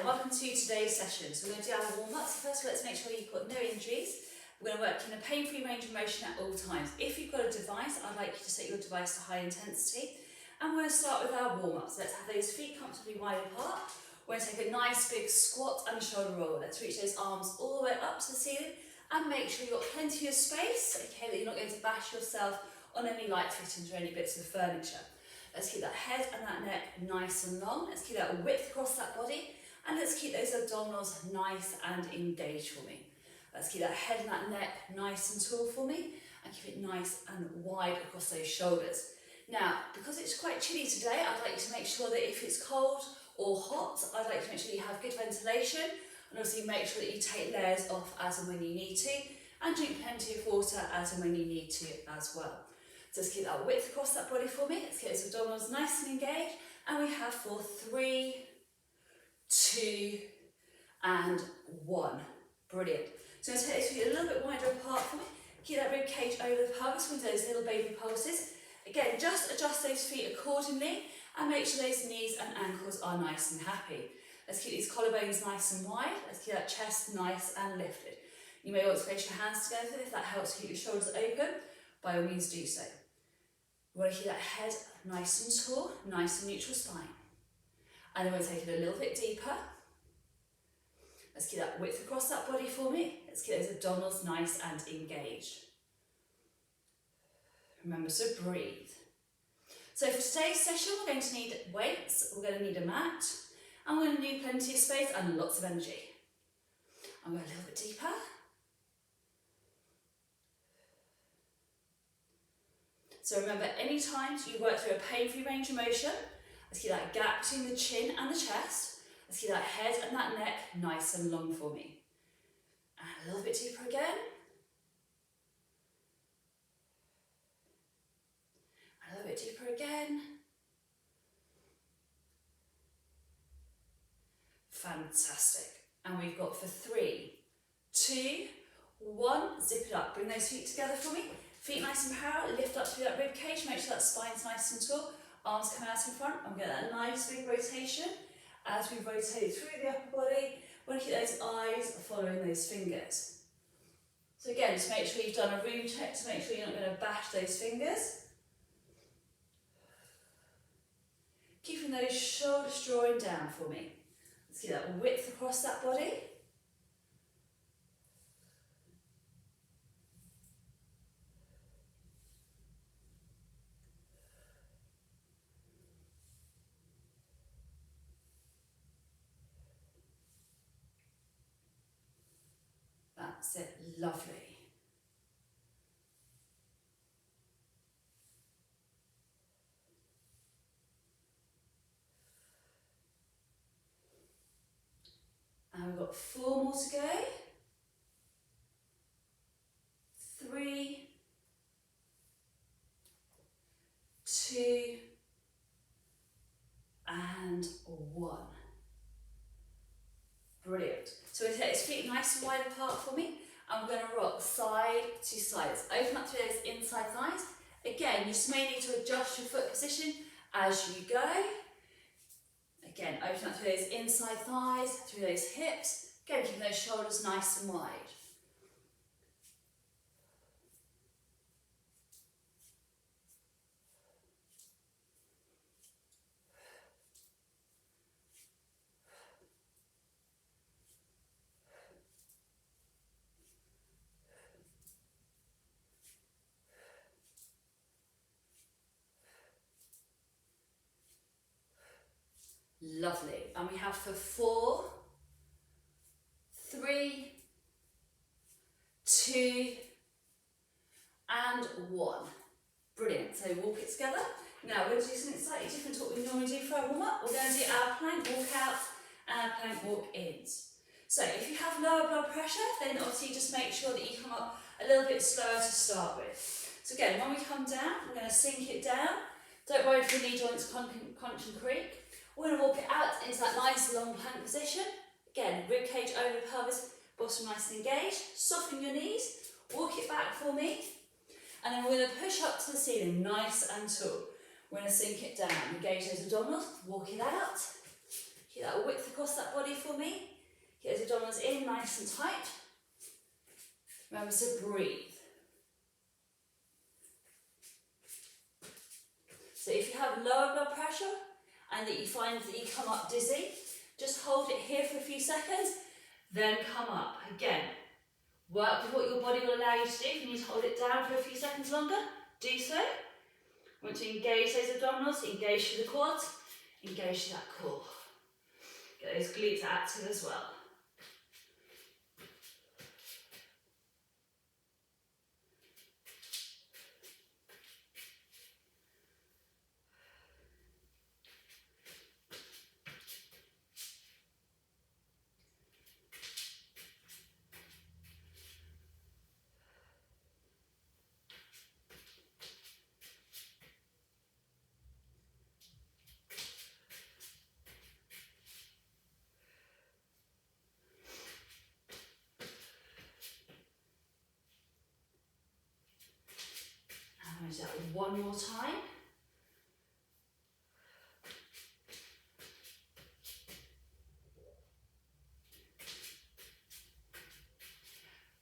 and welcome to today's session. So we're going to do our warm-ups. First, let's make sure you've got no injuries. We're going to work in a pain-free range of motion at all times. If you've got a device, I'd like you to set your device to high intensity. And we're going to start with our warm-ups. Let's have those feet comfortably wide apart. We're going to take a nice big squat and shoulder roll. Let's reach those arms all the way up to the ceiling and make sure you've got plenty of space, okay, that you're not going to bash yourself on any light fittings or any bits of furniture. Let's keep that head and that neck nice and long. Let's keep that width across that body. And let's keep those abdominals nice and engaged for me. Let's keep that head and that neck nice and tall for me. And keep it nice and wide across those shoulders. Now, because it's quite chilly today, I'd like you to make sure that if it's cold or hot, I'd like to make sure you have good ventilation. And obviously make sure that you take layers off as and when you need to. And drink plenty of water as and when you need to as well. So let's keep that width across that body for me. Let's get those abdominals nice and engaged. And we have for 3, 2, and 1. Brilliant. So I'm going to take those feet a little bit wider apart for me. Keep that rib cage over the pelvis with those little baby pulses. Again, just adjust those feet accordingly and make sure those knees and ankles are nice and happy. Let's keep these collarbones nice and wide. Let's keep that chest nice and lifted. You may want to place your hands together if that helps keep your shoulders open. By all means do so. We want to keep that head nice and tall, nice and neutral spine. And then we'll take it a little bit deeper. Let's keep that width across that body for me. Let's keep those abdominals nice and engaged. Remember to breathe. So for today's session, we're going to need weights, we're going to need a mat, and we're going to need plenty of space and lots of energy. I'm going a little bit deeper. So remember, any time you work through a pain-free range of motion, let's keep that gap between the chin and the chest. Let's keep that head and that neck nice and long for me. And a little bit deeper again. A little bit deeper again. Fantastic. And we've got for 3, 2, 1, zip it up. Bring those feet together for me. Feet nice and parallel, lift up through that rib cage, make sure that spine's nice and tall. Arms come out in front, and get that nice big rotation. As we rotate through the upper body, we want to keep those eyes following those fingers. So again, just make sure you've done a room check to make sure you're not going to bash those fingers. Keeping those shoulders drawing down for me. Let's get that width across that body. That's it, lovely. And we've got 4 more to go. 3, 2, and 1. Brilliant. So we're going to take his feet nice and wide apart for me, and we're going to rock side to side. Let's open up through those inside thighs. Again, you just may need to adjust your foot position as you go. Again, open up through those inside thighs, through those hips. Again, keeping those shoulders nice and wide. Lovely. And we have for 4, 3, 2, and 1. Brilliant. So walk it together. Now we're going to do something slightly different to what we normally do for our warm-up. We're going to do our plank walk out and our plank walk ins. So if you have lower blood pressure, then obviously just make sure that you come up a little bit slower to start with. So again, when we come down, we're going to sink it down. Don't worry if your knee joints crunch and creak. We're going to walk it out into that nice long plank position. Again, rib cage over the pelvis, bottom nice and engaged. Soften your knees, walk it back for me. And then we're going to push up to the ceiling, nice and tall. We're going to sink it down, engage those abdominals, walk it out. Keep that width across that body for me. Get those abdominals in nice and tight. Remember to breathe. So if you have lower blood pressure and that you find that you come up dizzy, just hold it here for a few seconds, then come up. Again, work with what your body will allow you to do. If you need to hold it down for a few seconds longer, do so. Want to engage those abdominals, engage through the quads, engage through that core. Get those glutes active as well. Do that one more time.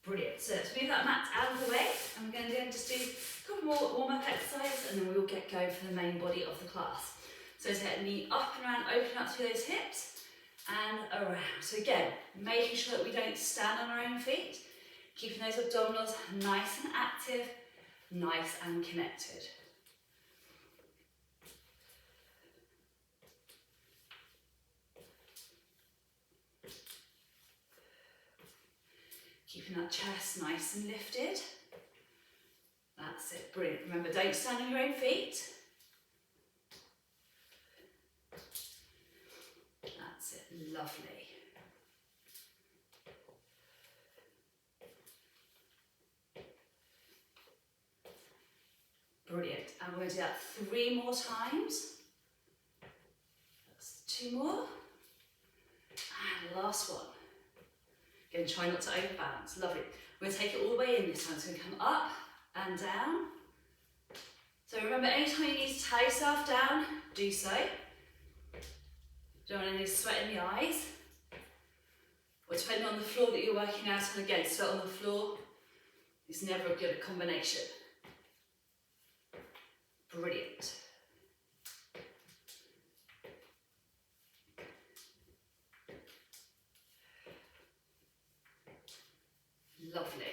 Brilliant. So let's move that mat out of the way, and we're going to just do a couple more warm-up exercises, and then we will get going for the main body of the class. So take knee up and around, open up through those hips, and around. So again, making sure that we don't stand on our own feet, keeping those abdominals nice and active, nice and connected. Keeping that chest nice and lifted. That's it, brilliant. Remember, don't stand on your own feet. That's it, lovely. Brilliant, and we're going to do that 3 more times. That's 2 more. And the last one. Again, try not to overbalance, lovely. We're going to take it all the way in this time. It's going to come up and down. So remember, anytime you need to tie yourself down, do so. Don't want any sweat in the eyes. Or depending on the floor that you're working out on, again, sweat on the floor is never a good combination. Brilliant. Lovely.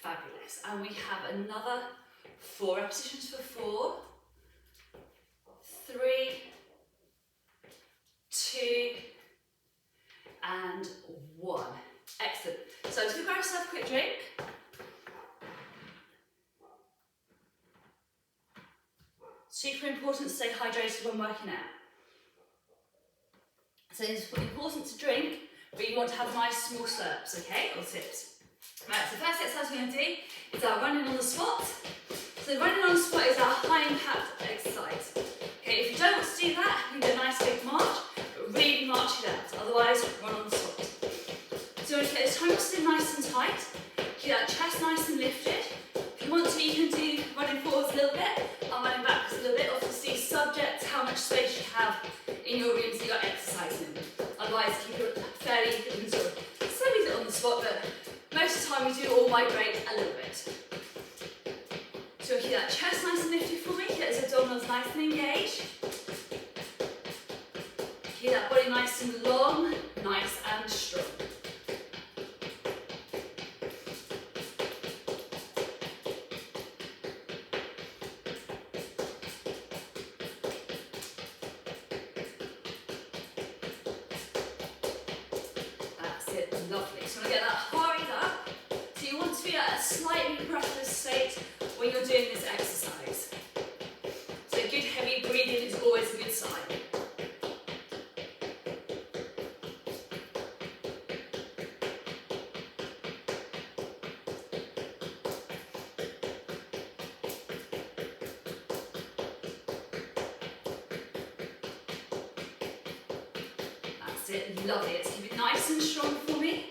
Fabulous. And we have another 4 repetitions for 4, 3, 2, and 1. Excellent. So just grab yourself a quick drink. Super important to stay hydrated when working out. So it's important to drink, but you want to have nice small slurps, okay, or sips. Right, so the first exercise we're going to do is our running on the spot. So running on the spot is our high impact exercise. Okay, if you don't want to do that, you can do a nice big march, but really march it out, otherwise run on the spot. So you want to get this time to sit nice and tight, keep that chest nice and lifted. If you want to, you can do running forwards a little bit, and running backwards a little bit, obviously subject to how much space you have in your rooms that you're exercising. Otherwise, keep it fairly sort of semi on the spot, but most of the time we do all migrate a little bit. So keep that chest nice and lifted for me, get those abdominals nice and engaged. Keep that body nice and long, nice and strong. Lovely. So I'm going to get that hurried up. So you want to be at a slightly breathless state when you're doing this exercise. So good heavy breathing is always a good sign. That's it, lovely. Let's keep it nice and strong for me.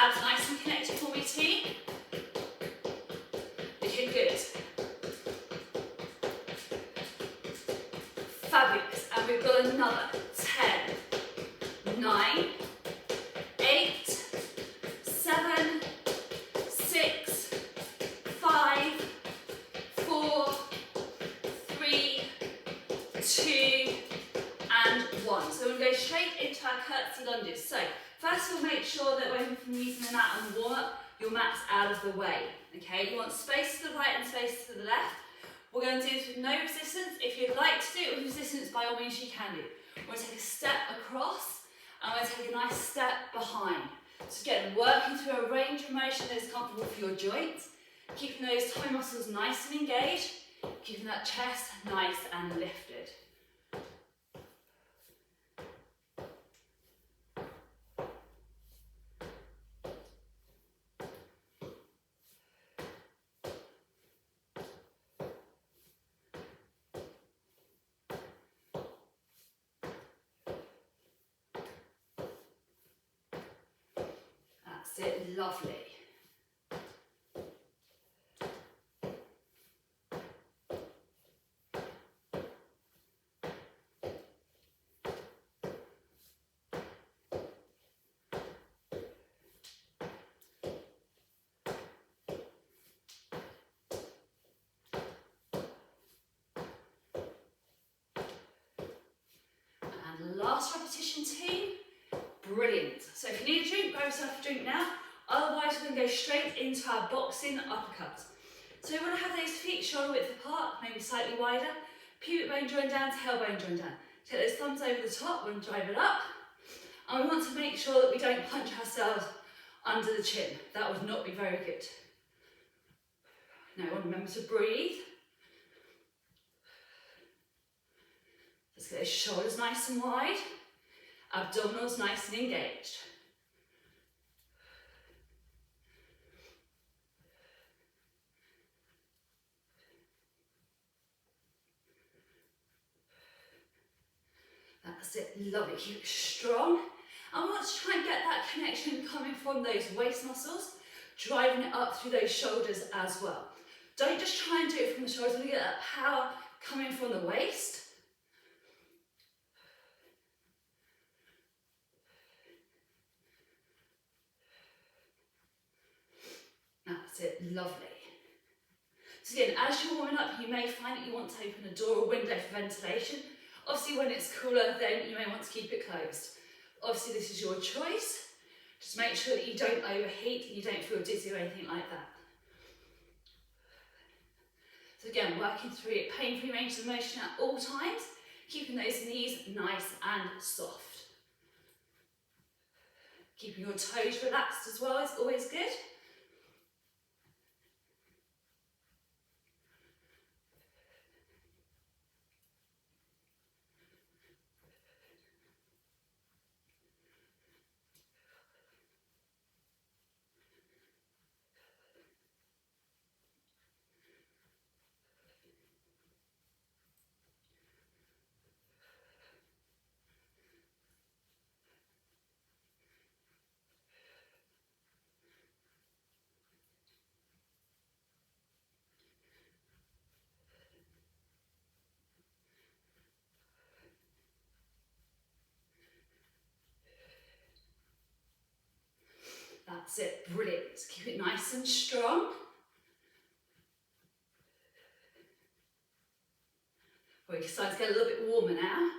abs nice and connected for me, team. Looking good. Fabulous. And we've got another 10, 9, 8, 7, 6, 5, 4, 3, 2, and 1. So we're going to go straight into our curtsy lunges. So first we'll make sure that when you're using the mat on the warm-up, your mat's out of the way. Okay, you want space to the right and space to the left. We're going to do this with no resistance. If you'd like to do it with resistance, by all means you can do. We're going to take a step across and we're going to take a nice step behind. So again, working through a range of motion that is comfortable for your joints, keeping those tummy muscles nice and engaged, keeping that chest nice and lifted. That's it, lovely. And last repetition, team. Brilliant. So if you need a drink, grab yourself a drink now. Otherwise, we're going to go straight into our boxing uppercuts. So we want to have those feet shoulder width apart, maybe slightly wider. Pubic bone joined down, tailbone joined down. Take those thumbs over the top, we're going to drive it up. And we want to make sure that we don't punch ourselves under the chin. That would not be very good. Now, remember to breathe. Let's get those shoulders nice and wide. Abdominals nice and engaged. That's it, lovely, keep it strong. And we want to try and get that connection coming from those waist muscles, driving it up through those shoulders as well. Don't just try and do it from the shoulders, we get that power coming from the waist. That's it, lovely. So again, as you're warming up, you may find that you want to open a door or window for ventilation. Obviously, when it's cooler, then you may want to keep it closed. Obviously, this is your choice. Just make sure that you don't overheat and you don't feel dizzy or anything like that. So again, working through it, pain-free range of motion at all times, keeping those knees nice and soft. Keeping your toes relaxed as well is always good. That's it, brilliant. Keep it nice and strong. We're starting to get a little bit warmer now.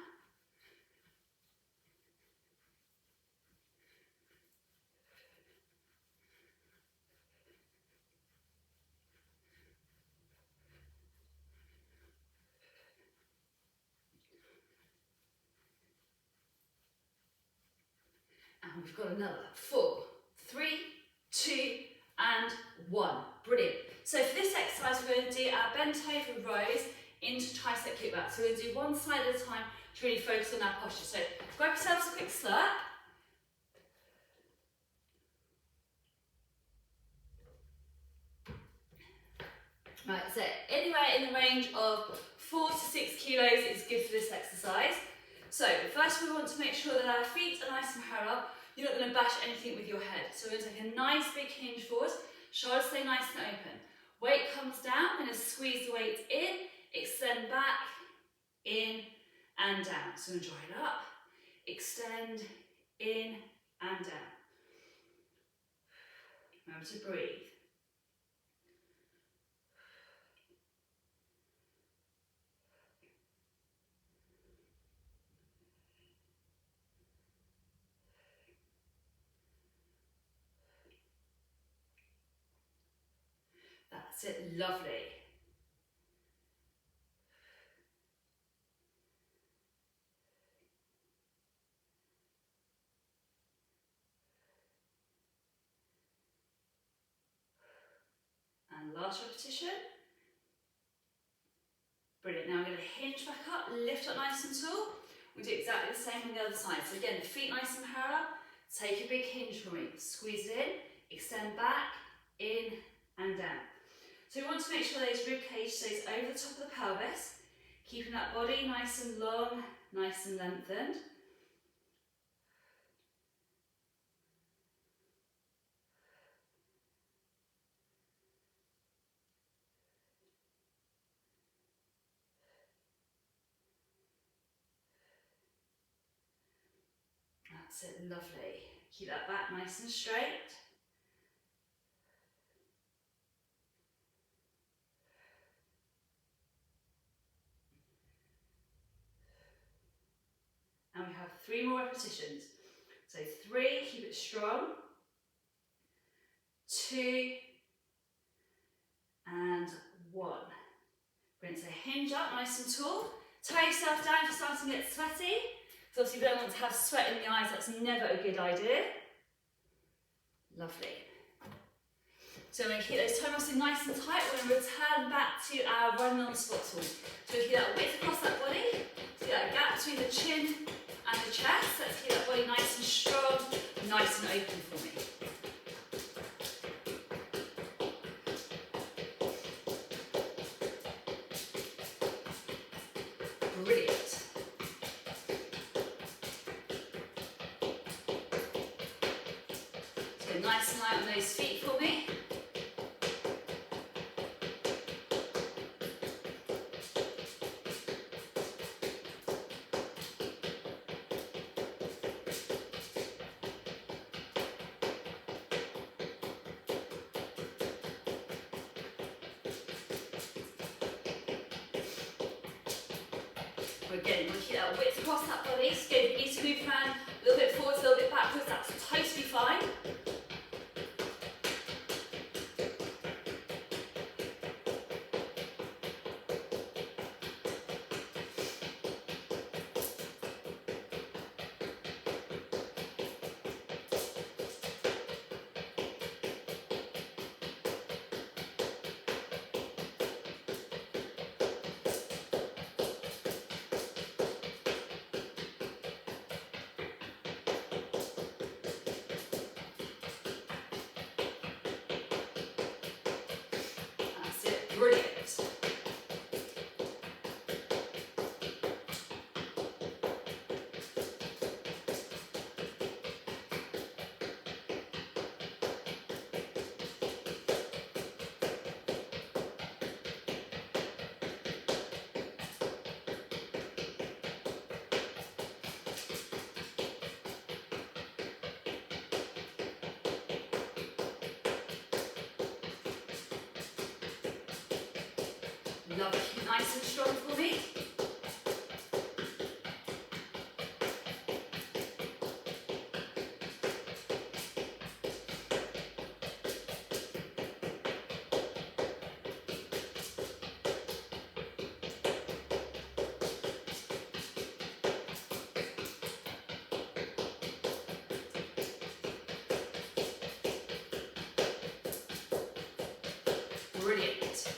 And we've got another 4, 3, 2, and 1. Brilliant. So for this exercise, we're going to do our bent over rows into tricep kickback. So we're going to do one side at a time to really focus on our posture. So grab yourselves a quick slurp. Right, so anywhere in the range of 4 to 6 kilos is good for this exercise. So first we want to make sure that our feet are nice and parallel. You're not going to bash anything with your head. So we're going to take a nice big hinge forward, shoulders stay nice and open. Weight comes down, I'm going to squeeze the weight in, extend back, in and down. So enjoy it up, extend, in and down. Remember to breathe. That's it, lovely. And last repetition. Brilliant, now I'm going to hinge back up, lift up nice and tall. We do exactly the same on the other side. So again, the feet nice and parallel. Take a big hinge for me. Squeeze it in, extend back, in and down. So we want to make sure that this rib cage stays over the top of the pelvis, keeping that body nice and long, nice and lengthened. That's it, lovely. Keep that back nice and straight. And we have 3 more repetitions. So 3, keep it strong. 2 and 1. Bring it to hinge up nice and tall. Tie yourself down if you're starting to get sweaty. So obviously we don't want to have sweat in the eyes, that's never a good idea. Lovely. So we're going to keep those toe muscles nice and tight. We're going to return back to our running on the spot tool. So we keep that width across that body. See that gap between the chin and the chest. Let's keep that body nice and strong, nice and open for me. Brilliant. So nice and light on those feet for me. Again, we'll keep that width across that body. So if you need to move around a little bit forwards, a little bit backwards, that's totally fine. Brilliant. Lovely, nice and strong for me. Brilliant.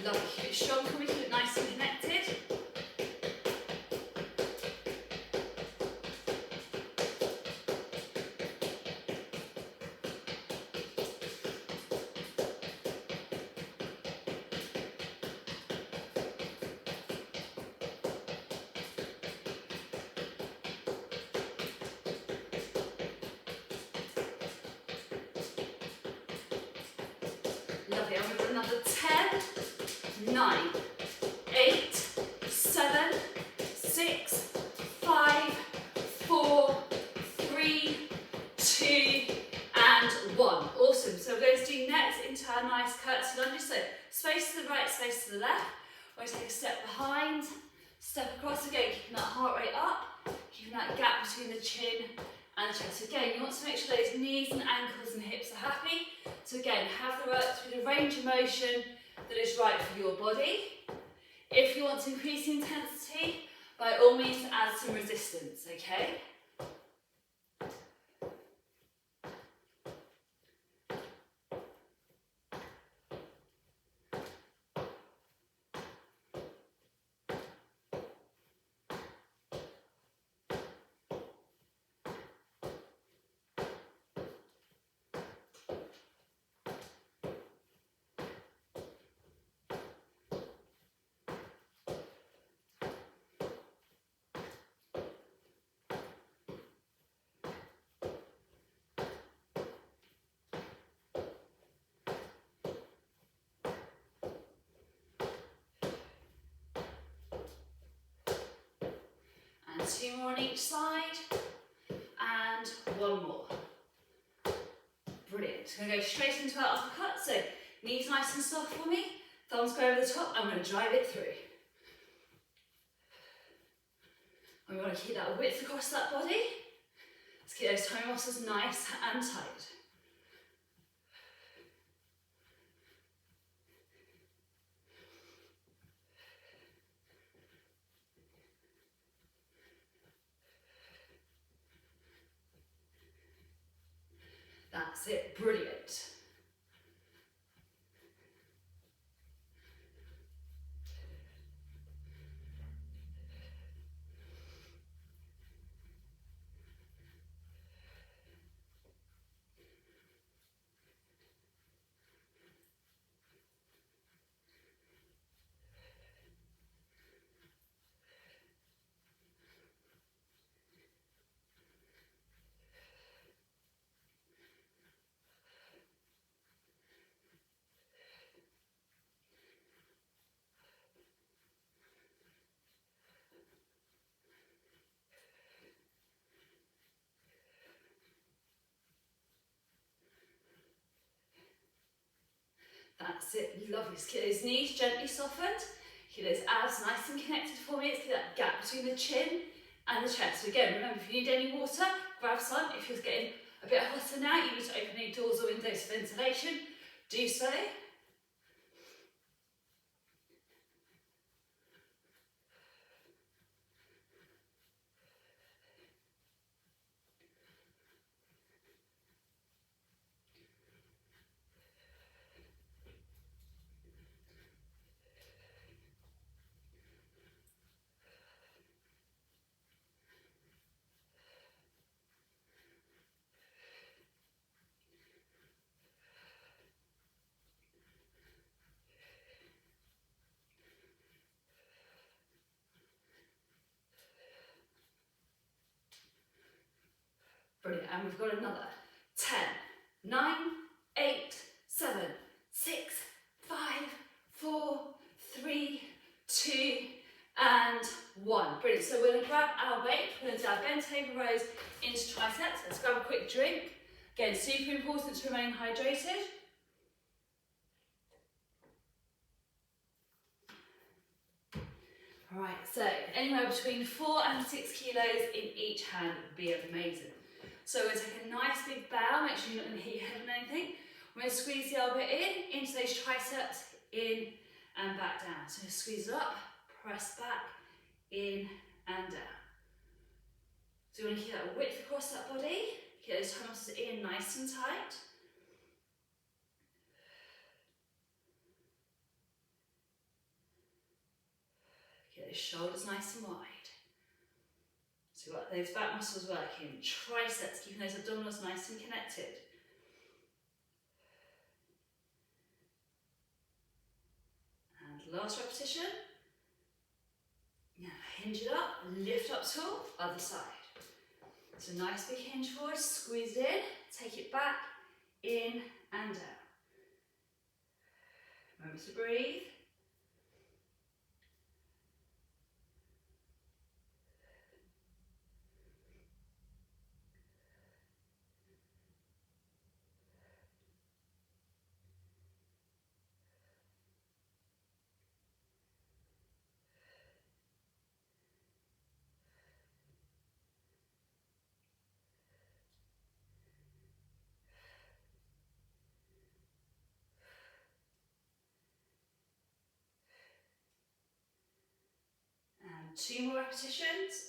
Lovely. Keep it strong for me, keep it nice and connected. Lovely. And we've got another 10, 9, 8, 7, 6, 5, 4, 3, 2, and 1. Awesome. So we're going to do next into our nice curtsy lunges. So space to the right, space to the left. We're going to take a step behind, step across again, keeping that heart rate up, keeping that gap between the chin and the chest. Again, you want to make sure those knees and ankles and hips are happy. So again, have the work through the range of motion that is right for your body. If you want to increase the intensity, by all means add some resistance, okay? And 2 more on each side, and 1 more. Brilliant. I'm going to go straight into our uppercut, so knees nice and soft for me, thumbs go over the top, I'm going to drive it through. And we want to keep that width across that body. Let's keep those tummy muscles nice and tight. That's it, brilliant. That's it, lovely. Let's keep those knees gently softened. Keep those abs nice and connected for me. Let's keep that gap between the chin and the chest. So again, remember, if you need any water, grab some. If you're getting a bit hotter now, you need to open any doors or windows for ventilation, do so. Brilliant, and we've got another 10, 9, 8, 7, 6, 5, 4, 3, 2, and 1. Brilliant, so we're going to grab our weight, we're going to do our bent over rows into triceps. Let's grab a quick drink. Again, super important to remain hydrated. Alright, so anywhere between 4 and 6 kilos in each hand would be amazing. So we're going to take a nice big bow, make sure you're not going to hit your head on anything. We're going to squeeze the elbow in, into those triceps, in and back down. So squeeze it up, press back, in and down. So you want to keep that width across that body, keep those tummy muscles in nice and tight. Get your shoulders nice and wide. So we've got those back muscles working, triceps, keeping those abdominals nice and connected. And last repetition. Now hinge it up, lift up tall, other side. So nice big hinge forward, squeeze it in, take it back, in and out. Remember to breathe. And 2 more repetitions.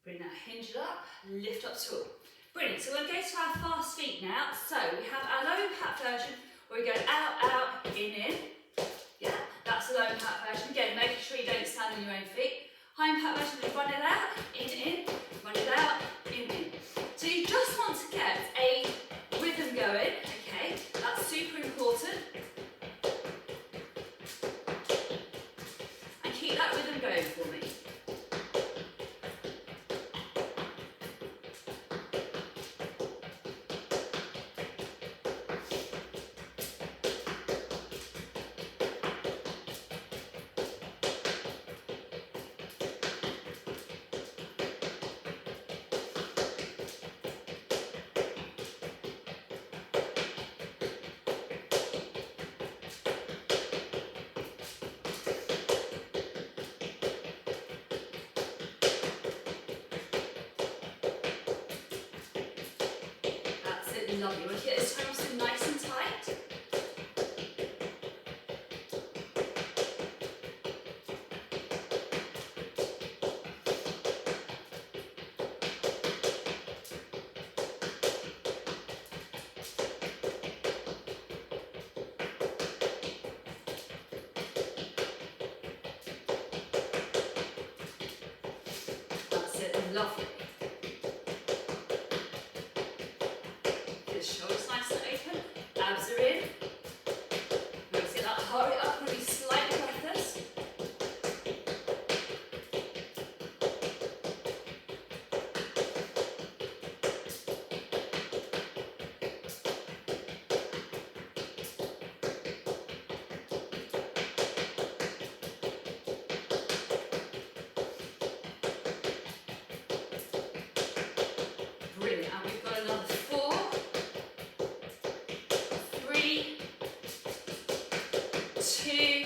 Bring that hinge it up, lift up tall. Brilliant, so we're going to go to our fast feet now. So we have our low impact version where we go out, out, in. Yeah, that's the low impact version. Again, making sure you don't stand on your own feet. High impact version, we run it out, in, run it out, in. So you just want to get a rhythm going, okay? That's super important. And keep that rhythm going for me. Lovely. We'll get this hamstring nice and tight. That's it. Lovely. Shoulders nice and open, abs are in. Notice that heart rate up, going to be slightly breathless. Brilliant, and we've got another 4, 3, 2,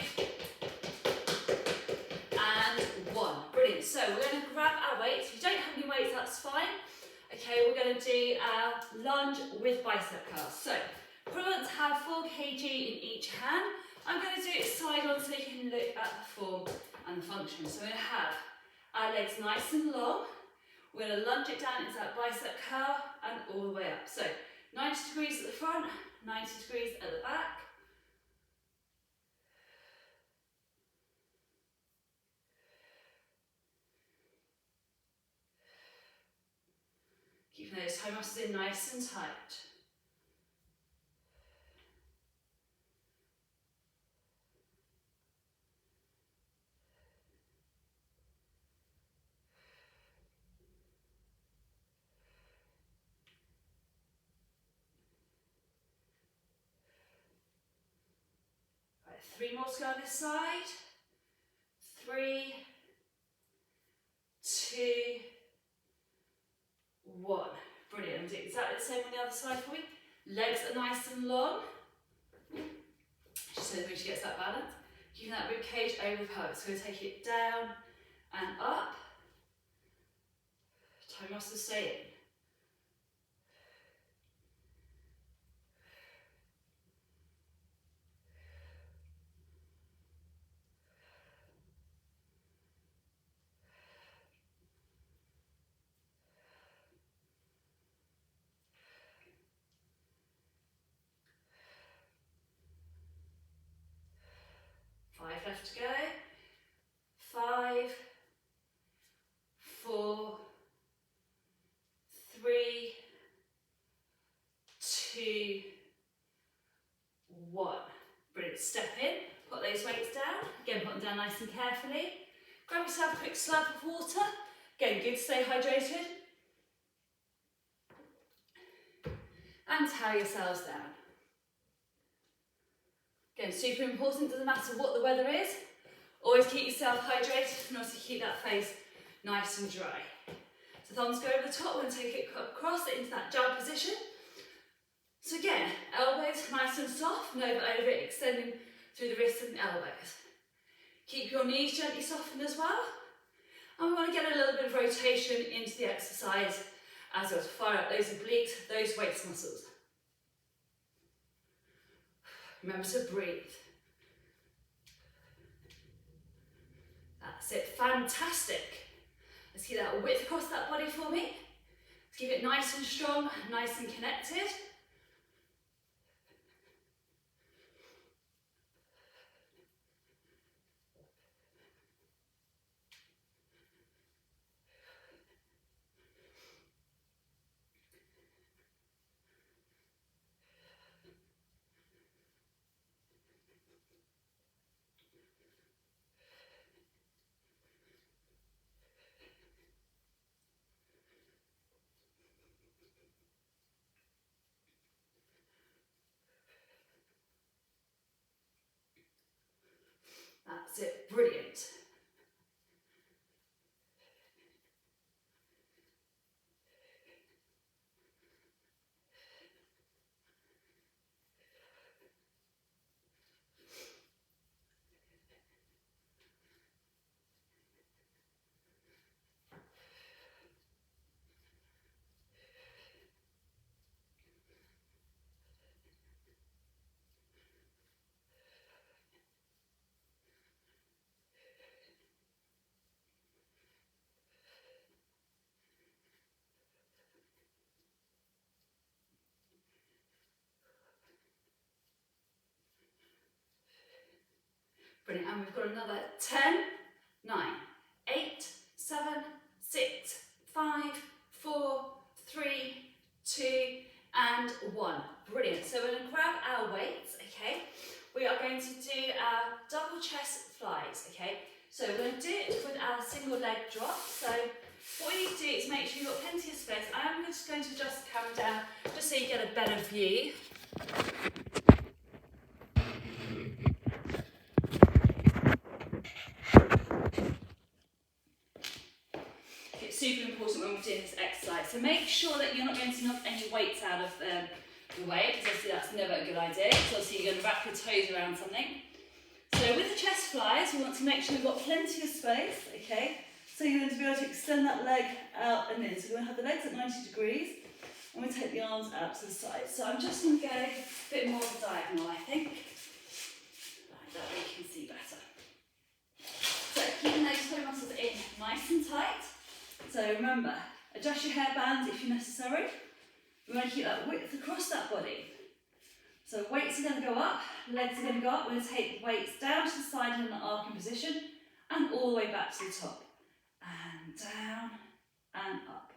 and 1. Brilliant. So we're going to grab our weights. If you don't have any weights, that's fine. Okay, we're going to do our lunge with bicep curls. So probably want to have 4 kg in each hand. I'm going to do it side on so you can look at the form and the function. So we're going to have our legs nice and long. We're going to lunge it down into that bicep curl and all the way up. So 90 degrees at the front, 90 degrees at the back. Keeping those toe muscles in nice and tight. Right, 3 more to go on this side. 3, 2, 1. Brilliant. And do exactly the same on the other side for me. Legs are nice and long. Just so that she gets that balance. Keeping that rib cage over pelvis. So we're going to take it down and up. Toe muscles stay in. those weights down. Again, put them down nice and carefully. Grab yourself a quick slurp of water. Again, good to stay hydrated. And towel yourselves down. Again, super important, doesn't matter what the weather is. Always keep yourself hydrated and also keep that face nice and dry. So thumbs go over the top, we're going to take it across into that jab position. So again, elbows nice and soft, nova over it, extending through the wrists and elbows. Keep your knees gently softened as well. And we want to get a little bit of rotation into the exercise as well to fire up those obliques, those waist muscles. Remember to breathe. That's it, fantastic. Let's keep that width across that body for me. Let's keep it nice and strong, nice and connected. That's it, brilliant. Brilliant, and we've got another 10, 9, 8, 7, 6, 5, 4, 3, 2, and 1. Brilliant, so we're going to grab our weights, okay? We are going to do our double chest flies, okay? So we're going to do it with our single leg drop. So what we need to do is make sure you've got plenty of space. I am just going to adjust the camera down just so you get a better view. Super important when we're doing this exercise. So make sure that you're not going to knock any weights out of the way, because obviously that's never a good idea. So obviously you're going to wrap your toes around something. So with the chest flies, we want to make sure we've got plenty of space, okay? So you're going to be able to extend that leg out and in. So we're going to have the legs at 90 degrees, and we take the arms out to the side. So I'm just going to go a bit more of a diagonal, I think. Like that way you can see better. So keeping those toe muscles in nice and tight. So remember, adjust your hairbands if necessary. We want to keep that width across that body. So weights are going to go up, legs are going to go up. We're going to take the weights down to the side in an arcing position and all the way back to the top. And down and up.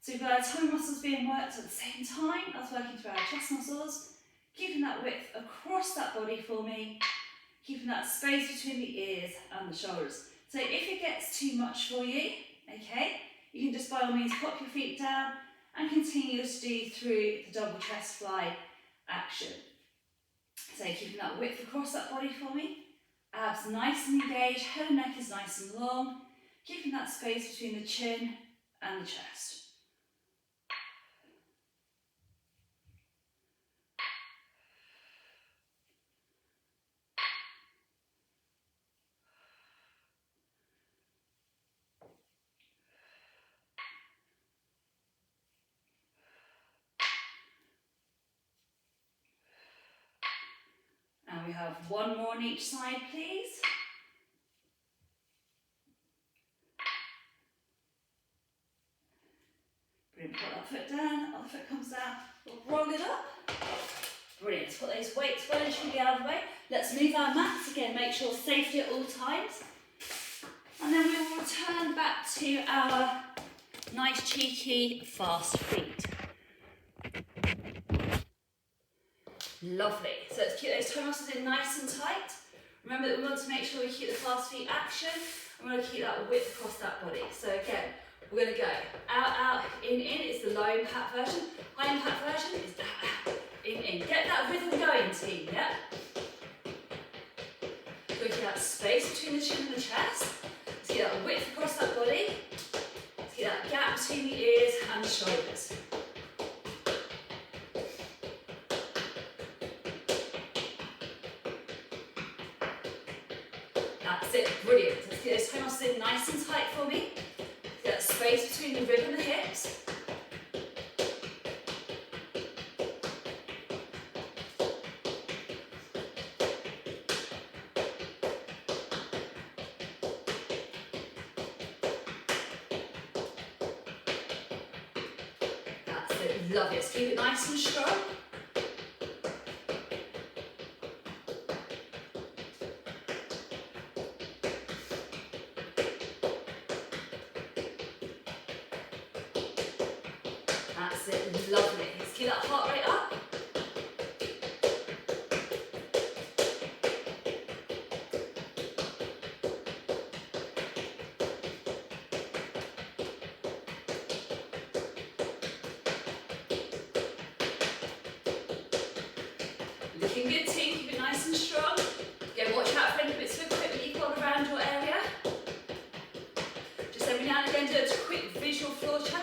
So we've got our toe muscles being worked at the same time. That's working through our chest muscles. Keeping that width across that body for me. Keeping that space between the ears and the shoulders. So if it gets too much for you, okay, you can just by all means pop your feet down and continue to do through the double chest fly action. So keeping that width across that body for me, abs nice and engaged, head and neck is nice and long, keeping that space between the chin and the chest. And we have one more on each side, please. Brilliant, put that foot down, other foot comes down, we'll roll it up. Brilliant, put those weights well and truly out of the way. Let's move our mats again, make sure safety at all times. And then we will return back to our nice cheeky fast feet. Lovely, so let's keep those toe muscles in nice and tight. Remember that we want to make sure we keep the fast feet action, and we want to keep that width across that body. So again, we're going to go out, out, in, is the low impact version. High impact version is out, out, in. Get that rhythm going, team, yeah? Look at that space between the chin and the chest. Let's get that width across that body. Let's get that gap between the ears and the shoulders. That's it, brilliant. Let's get those toe muscles in nice and tight for me. Get that space between the rib and the hips. That's it, love it. Let's keep it nice and strong. That's it, lovely. Let's keep that heart rate up. Looking good, team. Keep it nice and strong. Again, watch out for any bits of equipment you've got around your area. Just every now and again, do a quick visual floor check.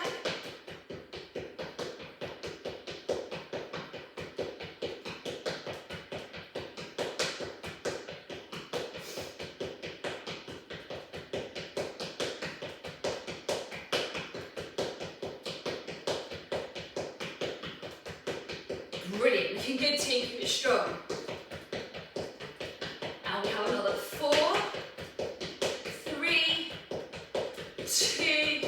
Brilliant, looking good, team, keep it strong. And we have another 4, 3, 2,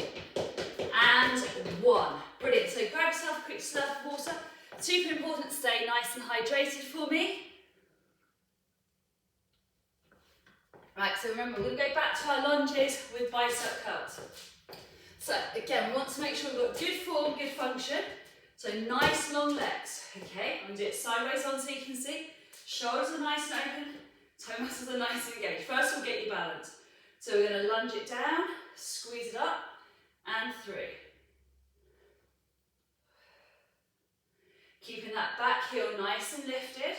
and 1. Brilliant, so grab yourself a quick slurp of water. Super important to stay nice and hydrated for me. Right, so remember, we're going to go back to our lunges with bicep curls. So again, we want to make sure we've got good form, good function. So nice long legs, okay? I'm going to do it sideways on so you can see. Shoulders are nice and open, toe muscles are nice and engaged. First we'll get you balanced. So we're going to lunge it down, squeeze it up, and through. Keeping that back heel nice and lifted.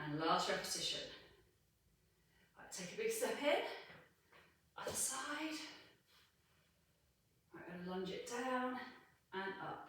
And last repetition. Right, take a big step in. Other side. Right, I'm going to lunge it down and up.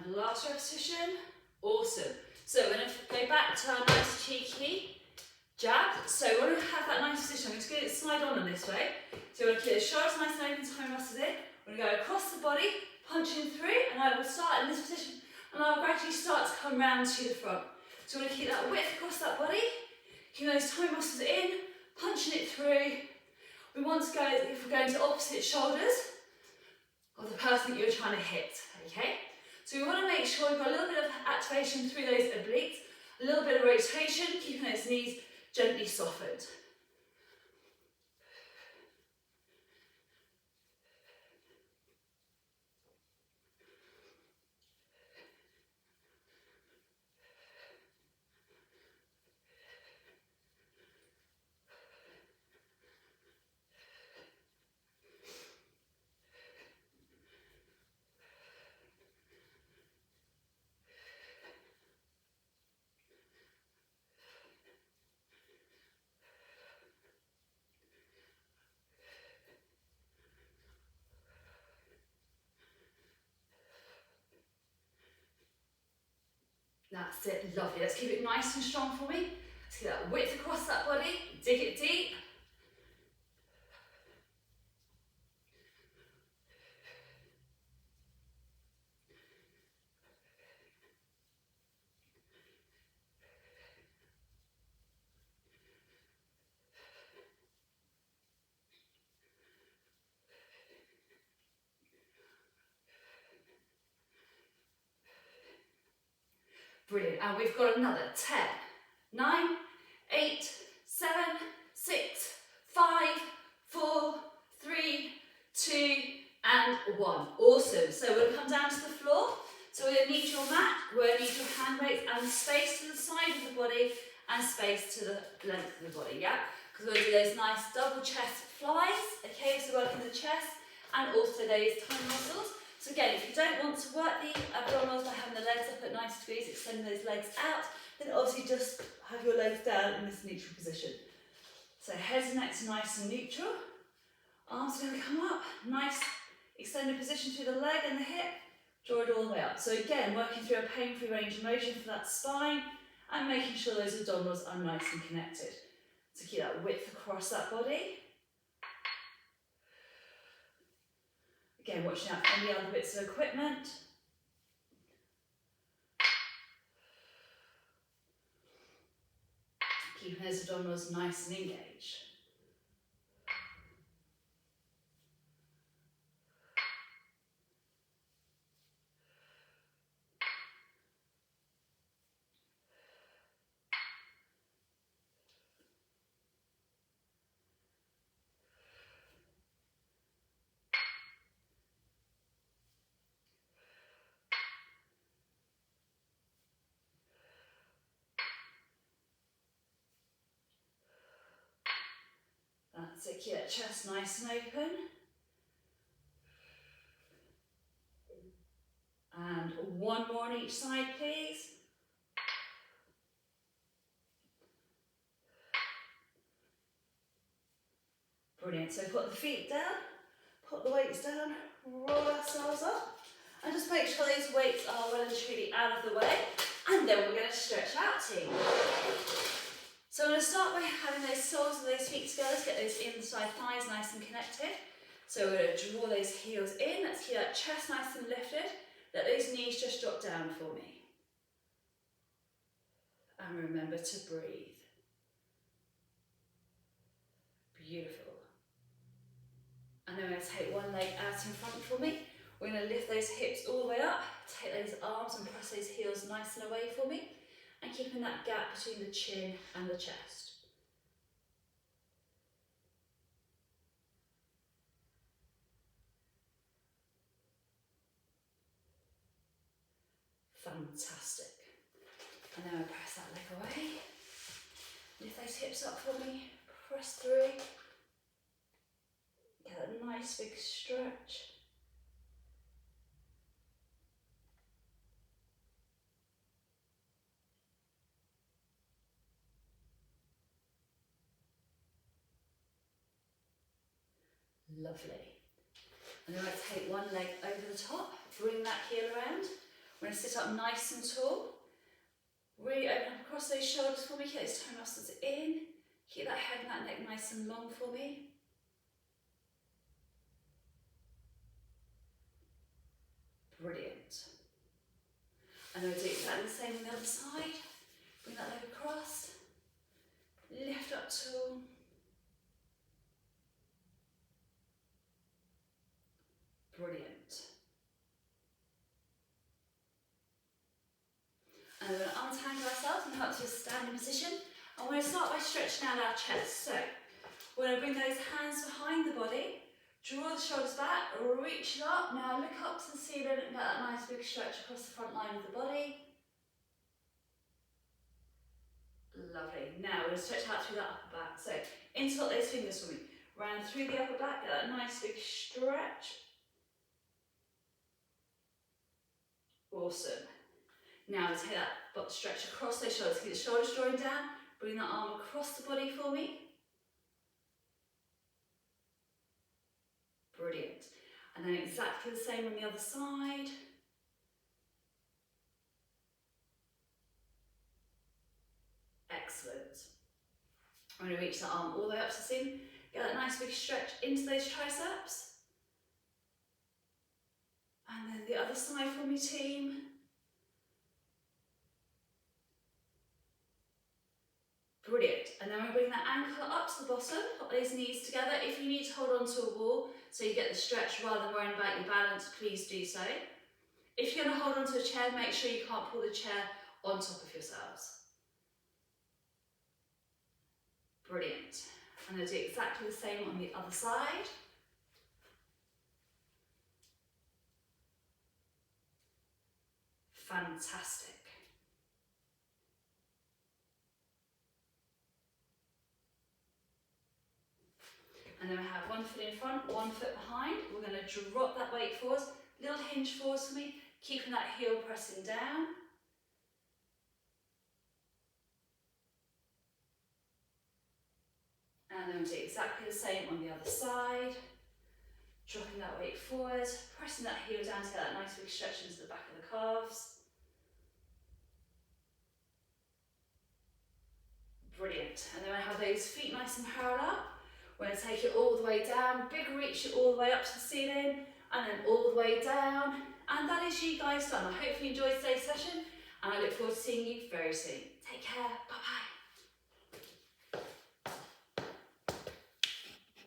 Last repetition. Awesome. So we're going to go back to our nice cheeky jab. So we want to have that nice position. I'm just going to slide on this way. So we want to keep the shoulders nice and open, toe muscles in. We're going to go across the body, punching through, and I will start in this position, and I will gradually start to come round to the front. So we're going to keep that width across that body, keep those toe muscles in, punching it through. We want to go, if we're going to opposite shoulders of the person that you're trying to hit, okay? So we want to make sure we've got a little bit of activation through those obliques, a little bit of rotation, keeping those knees gently softened. That's it, lovely. Let's keep it nice and strong for me. Let's get that width across that body, dig it deep. Brilliant, and we've got another 10, 9, 8, 7, 6, 5, 4, 3, 2, and 1. Awesome, so we're going to come down to the floor. So we're going to need your mat, we're going to need your hand weights and space to the side of the body and space to the length of the body, yeah? Because we're going to do those nice double chest flies, okay, so working the chest and also those tummy muscles. So again, if you don't want to work the abdominals by having the legs up at 90 degrees, extending those legs out, then obviously just have your legs down in this neutral position. So heads and necks nice and neutral. Arms are going to come up, nice extended position through the leg and the hip. Draw it all the way up. So again, working through a pain-free range of motion for that spine and making sure those abdominals are nice and connected. So keep that width across that body. Again, watching out for any other bits of equipment. Keeping those abdominals nice and engaged. That's it, keep that chest nice and open. And one more on each side, please. Brilliant, so put the feet down, put the weights down, roll ourselves up, and just make sure these weights are well and truly out of the way, and then we're going to stretch out to. So I'm going to start by having those soles of those feet together, let's get those inside thighs nice and connected. So we're going to draw those heels in, let's keep that chest nice and lifted, let those knees just drop down for me. And remember to breathe. Beautiful. And then we're going to take one leg out in front for me. We're going to lift those hips all the way up, take those arms and press those heels nice and away for me, and keeping that gap between the chin and the chest. Fantastic. And then we'll press that leg away. Lift those hips up for me, press through. Get a nice big stretch. Lovely. And then we're going to take one leg over the top, bring that heel around. We're going to sit up nice and tall. Really open up across those shoulders for me, keep those toe muscles in. Keep that head and that neck nice and long for me. Brilliant. And then we'll do exactly the same on the other side. Bring that leg across. Lift up tall. Brilliant. And we're going to untangle ourselves and come up to a standing position. And we're going to start by stretching out our chest. So we're going to bring those hands behind the body, draw the shoulders back, reach it up. Now look up to the ceiling and get that nice big stretch across the front line of the body. Lovely. Now we're going to stretch out through that upper back. So interlock those fingers for me. Round through the upper back, get that nice big stretch. Awesome. Now take that butt stretch across those shoulders. Keep the shoulders drawing down. Bring that arm across the body for me. Brilliant. And then exactly the same on the other side. Excellent. I'm going to reach that arm all the way up to the ceiling. Get that nice big stretch into those triceps. And then the other side for me, team. Brilliant. And then we're bringing that ankle up to the bottom, pop those knees together. If you need to hold on to a wall so you get the stretch rather than worrying about your balance, please do so. If you're going to hold on to a chair, make sure you can't pull the chair on top of yourselves. Brilliant. I'm going to do exactly the same on the other side. Fantastic. And then we have one foot in front, one foot behind. We're going to drop that weight forwards, little hinge forwards for me, keeping that heel pressing down. And then we'll do exactly the same on the other side. Dropping that weight forward, pressing that heel down to get that nice big stretch into the back of the calves. Brilliant. And then I have those feet nice and parallel. We're going to take it all the way down, big reach it all the way up to the ceiling, and then all the way down. And that is you guys done. I hope you enjoyed today's session, and I look forward to seeing you very soon. Take care. Bye-bye.